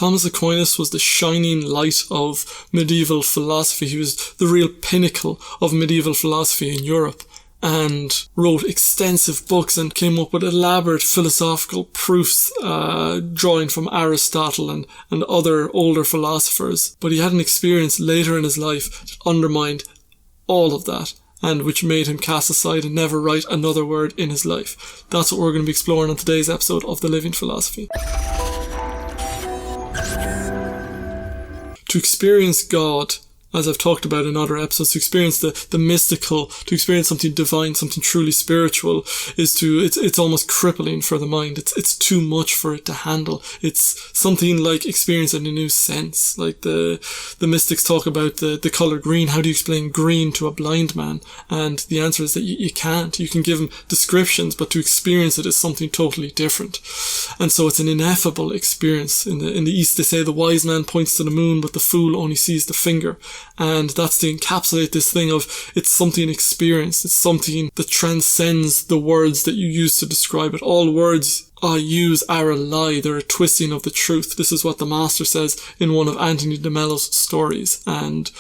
Thomas Aquinas was the shining light of medieval philosophy. He was the real pinnacle of medieval philosophy in Europe, and wrote extensive books and came up with elaborate philosophical proofs, drawing from Aristotle and other older philosophers. But he had an experience later in his life that undermined all of that, and which made him cast aside and never write another word in his life. That's what we're going to be exploring on today's episode of The Living Philosophy. To experience God, as I've talked about in other episodes, to experience the mystical, to experience something divine, something truly spiritual, it's almost crippling for the mind. It's too much for it to handle. It's something like experiencing a new sense. Like the mystics talk about the colour green. How do you explain green to a blind man? And the answer is that you can't. You can give him descriptions, but to experience it is something totally different. And so it's an ineffable experience. In the East, they say the wise man points to the moon, but the fool only sees the finger. And that's to encapsulate this thing of it's something experienced. It's something that transcends the words that you use to describe it. All words I use are a lie. They're a twisting of the truth. This is what the master says in one of Anthony de Mello's stories. And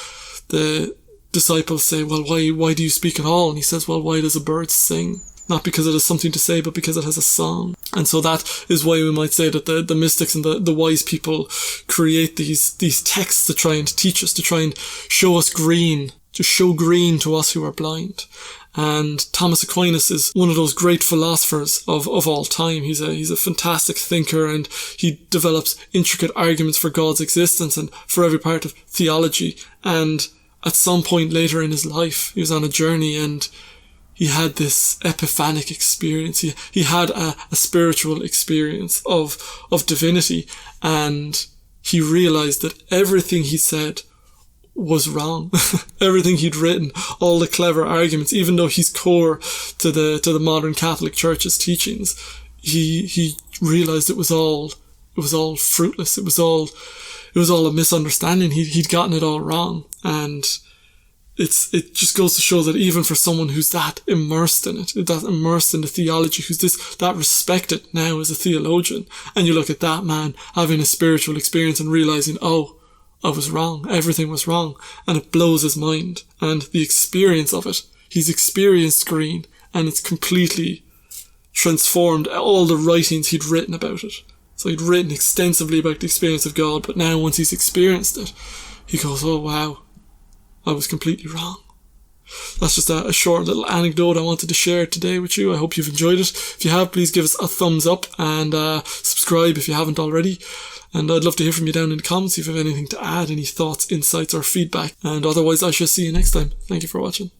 the disciples say, well, why do you speak at all? And he says, well, why does a bird sing? Not because it has something to say, but because it has a song. And so that is why we might say that the mystics and the wise people create these texts to try and teach us, to try and show us green, to show green to us who are blind. And Thomas Aquinas is one of those great philosophers of all time. He's a fantastic thinker, and he develops intricate arguments for God's existence and for every part of theology. And at some point later in his life, he was on a journey and he had this epiphanic experience. He had a spiritual experience of divinity, and he realized that everything he said was wrong. Everything he'd written, all the clever arguments, even though he's core to the modern Catholic Church's teachings, he realized it was all fruitless. It was all a misunderstanding. He'd gotten it all wrong. And it just goes to show that even for someone who's that immersed in it, that immersed in the theology, who's that respected now as a theologian, and you look at that man having a spiritual experience and realizing, oh, I was wrong, everything was wrong, and it blows his mind. And the experience of it, he's experienced green, and it's completely transformed all the writings he'd written about it. So he'd written extensively about the experience of God, but now once he's experienced it, he goes, oh wow, I was completely wrong. That's just a short little anecdote I wanted to share today with you. I hope you've enjoyed it. If you have, please give us a thumbs up and subscribe if you haven't already. And I'd love to hear from you down in the comments if you have anything to add, any thoughts, insights or feedback. And otherwise, I shall see you next time. Thank you for watching.